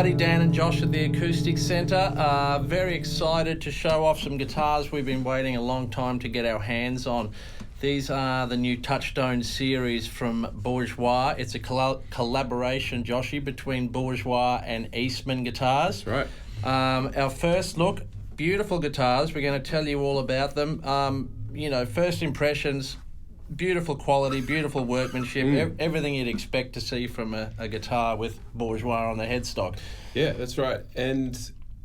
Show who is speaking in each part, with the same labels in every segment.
Speaker 1: howdy, Dan and Josh at the Acoustic Centre. Very excited to show off some guitars we've been waiting a long time to get our hands on. These are the new Touchstone Series from Bourgeois. It's a collaboration, Joshy, between Bourgeois and Eastman guitars.
Speaker 2: That's right.
Speaker 1: Our first look, beautiful guitars. We're going to tell you all about them. First impressions, beautiful quality, beautiful workmanship, everything you'd expect to see from a guitar with Bourgeois on the headstock.
Speaker 2: Yeah, that's right. And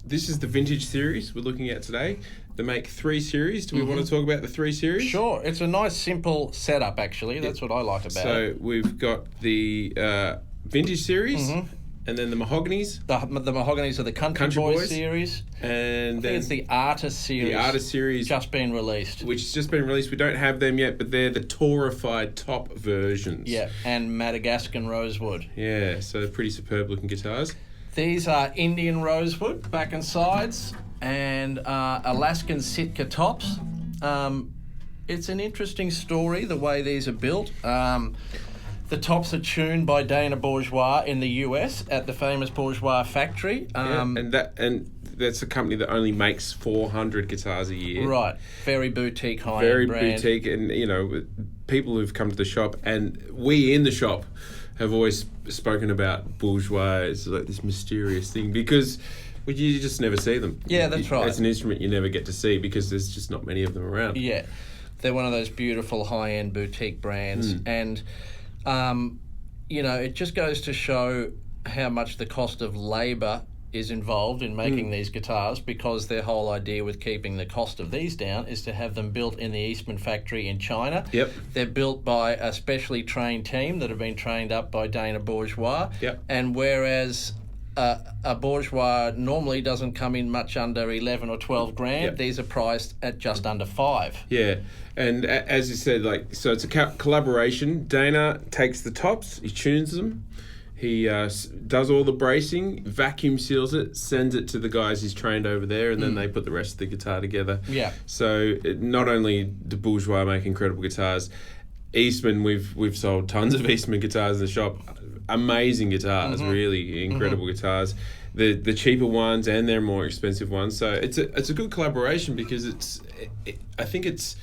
Speaker 2: this is the vintage series we're looking at today. They make 3 series. Do we want to talk about the 3 series?
Speaker 1: Sure. It's a nice, simple setup, actually. That's what I like about it.
Speaker 2: So we've got the vintage series, and then the mahoganies.
Speaker 1: The mahoganies are the Country Boys series.
Speaker 2: And
Speaker 1: I think it's the Artist series.
Speaker 2: The Artist series.
Speaker 1: Just been released.
Speaker 2: Which has just been released. We don't have them yet, but they're the Taurified top versions.
Speaker 1: Yeah, and Madagascar rosewood.
Speaker 2: Yeah, so they're pretty superb looking guitars.
Speaker 1: These are Indian rosewood, back and sides, and Alaskan Sitka tops. It's an interesting story, the way these are built. The tops are tuned by Dana Bourgeois in the US at the famous Bourgeois factory.
Speaker 2: And that's a company that only makes 400 guitars a year.
Speaker 1: Right, very boutique, high-end
Speaker 2: Very
Speaker 1: brand.
Speaker 2: boutique, and people who've come to the shop, and we in the shop have always spoken about Bourgeois as like this mysterious thing because you just never see them.
Speaker 1: Yeah, that's right.
Speaker 2: It's an instrument you never get to see because there's just not many of them around.
Speaker 1: Yeah, they're one of those beautiful high-end boutique brands, and it just goes to show how much the cost of labour is involved in making these guitars, because their whole idea with keeping the cost of these down is to have them built in the Eastman factory in China.
Speaker 2: Yep.
Speaker 1: They're built by a specially trained team that have been trained up by Dana Bourgeois.
Speaker 2: Yep.
Speaker 1: And whereas a Bourgeois normally doesn't come in much under 11 or 12 grand,
Speaker 2: Yep.
Speaker 1: these are priced at just under 5.
Speaker 2: Yeah, and as you said, so it's a collaboration. Dana takes the tops, he tunes them, he does all the bracing, vacuum seals it, sends it to the guys he's trained over there, and then they put the rest of the guitar together.
Speaker 1: Yeah.
Speaker 2: So not only do Bourgeois make incredible guitars, Eastman, we've sold tons of Eastman guitars in the shop. Amazing guitars, really incredible guitars. The cheaper ones and their more expensive ones. So it's a good collaboration because I think it's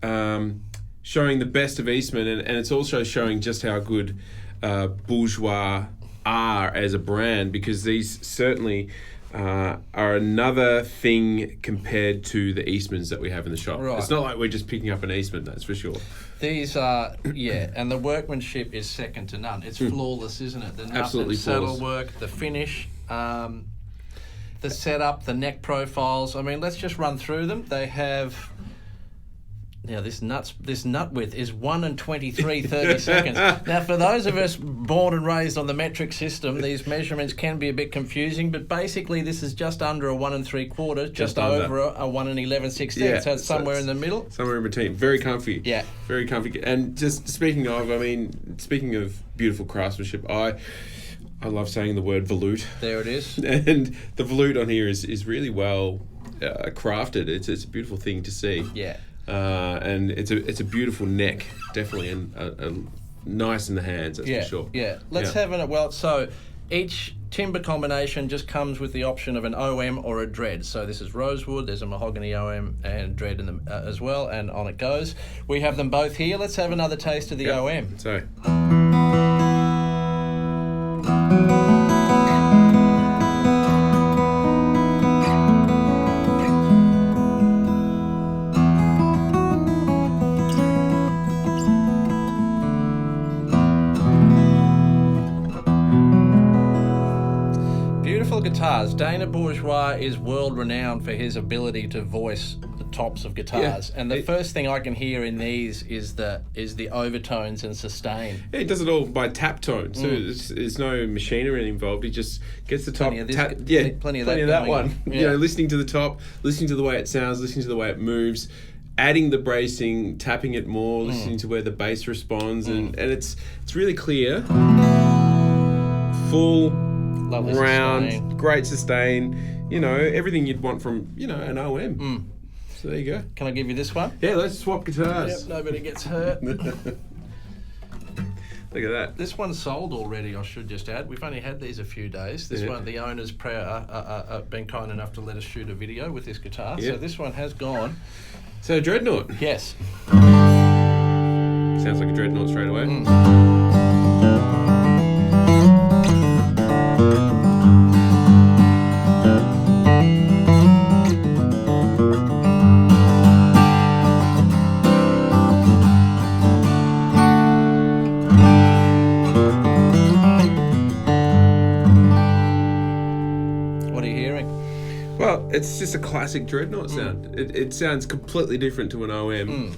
Speaker 2: showing the best of Eastman, and it's also showing just how good Bourgeois are as a brand, because these certainly are another thing compared to the Eastmans that we have in the shop.
Speaker 1: Right.
Speaker 2: It's not like we're just picking up an Eastman, that's for sure.
Speaker 1: These are, and the workmanship is second to none. It's flawless, isn't it? The nut
Speaker 2: Absolutely
Speaker 1: and saddle
Speaker 2: flawless.
Speaker 1: work, the finish, the setup, the neck profiles. I mean, let's just run through them. They have... Now, this nut width is 1 and 23/30 seconds. Now, for those of us born and raised on the metric system, these measurements can be a bit confusing, but basically this is just under a 1 3/4, just over a 1 11/16.
Speaker 2: Yeah,
Speaker 1: so it's somewhere in the middle.
Speaker 2: Somewhere in between. Very comfy.
Speaker 1: Yeah.
Speaker 2: Very comfy. And just speaking of beautiful craftsmanship, I love saying the word volute.
Speaker 1: There it is.
Speaker 2: And the volute on here is really well crafted. It's a beautiful thing to see.
Speaker 1: Yeah.
Speaker 2: And it's a beautiful neck, definitely, and nice in the hands, that's for sure.
Speaker 1: Yeah, let's have it. Well, so each timber combination just comes with the option of an OM or a dread. So this is rosewood, there's a mahogany OM and dread in them as well, and on it goes. We have them both here. Let's have another taste of the OM.
Speaker 2: So.
Speaker 1: Guitars. Dana Bourgeois is world renowned for his ability to voice the tops of guitars, and the first thing I can hear in these is the overtones and sustain.
Speaker 2: Yeah, he does it all by tap tone, so there's no machinery involved. He just gets the top.
Speaker 1: Plenty of that
Speaker 2: one.
Speaker 1: Yeah.
Speaker 2: Listening to the top, listening to the way it sounds, listening to the way it moves, adding the bracing, tapping it more, listening to where the bass responds, and it's really clear, full.
Speaker 1: Lovely
Speaker 2: round,
Speaker 1: sustain.
Speaker 2: Great sustain, everything you'd want from, an OM. So there you go.
Speaker 1: Can I give you this one?
Speaker 2: Yeah, let's swap guitars.
Speaker 1: Yep, nobody gets hurt.
Speaker 2: Look at that.
Speaker 1: This one's sold already, I should just add. We've only had these a few days. This one, the owner's been kind enough to let us shoot a video with this guitar.
Speaker 2: Yeah.
Speaker 1: So this one has gone.
Speaker 2: So Dreadnought.
Speaker 1: Yes.
Speaker 2: Sounds like a Dreadnought straight away.
Speaker 1: What are you hearing?
Speaker 2: Well, it's just a classic Dreadnought sound. It sounds completely different to an OM.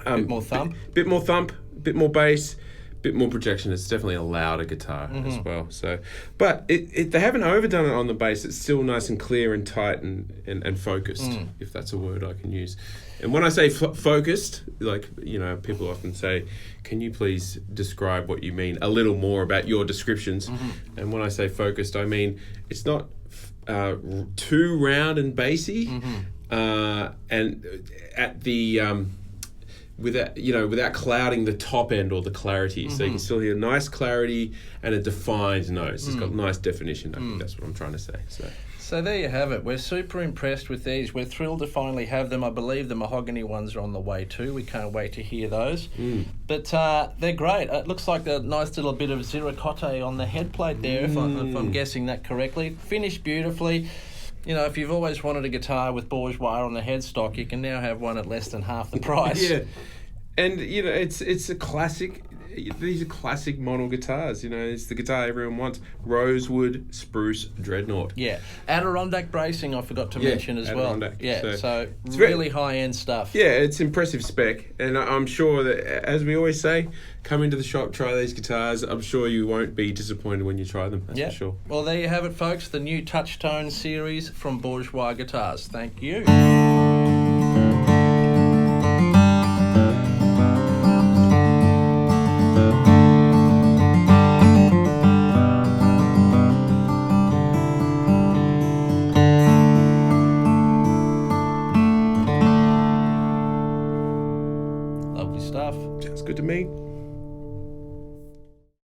Speaker 1: Bit more thump.
Speaker 2: Bit more thump, bit more bass, bit more projection. It's definitely a louder guitar as well. So, but they haven't overdone it on the bass. It's still nice and clear and tight and focused, if that's a word I can use. And when I say focused, like, you know, people often say, can you please describe what you mean a little more about your descriptions? And when I say focused, I mean it's not too round and bassy, and at the without clouding the top end or the clarity. So you can still hear nice clarity and a defined notes. It's got nice definition. I think that's what I'm trying to say.
Speaker 1: So there you have it. We're super impressed with these. We're thrilled to finally have them. I believe the mahogany ones are on the way too. We can't wait to hear those. But they're great. It looks like a nice little bit of ziricote on the head plate there, if I'm guessing that correctly. Finished beautifully. You know, if you've always wanted a guitar with Bourgeois on the headstock, you can now have one at less than half the price.
Speaker 2: Yeah. And, you know, it's a classic. These are classic model guitars. You know, it's the guitar everyone wants. Rosewood Spruce Dreadnought.
Speaker 1: Yeah. Adirondack bracing, I forgot to mention as well. Yeah, so
Speaker 2: it's
Speaker 1: really high-end stuff.
Speaker 2: Yeah, it's impressive spec. And I'm sure that, as we always say, come into the shop, try these guitars. I'm sure you won't be disappointed when you try them, that's for sure.
Speaker 1: Well, there you have it, folks. The new Touchstone Series from Bourgeois Guitars. Thank you. Lovely stuff.
Speaker 2: Sounds good to me.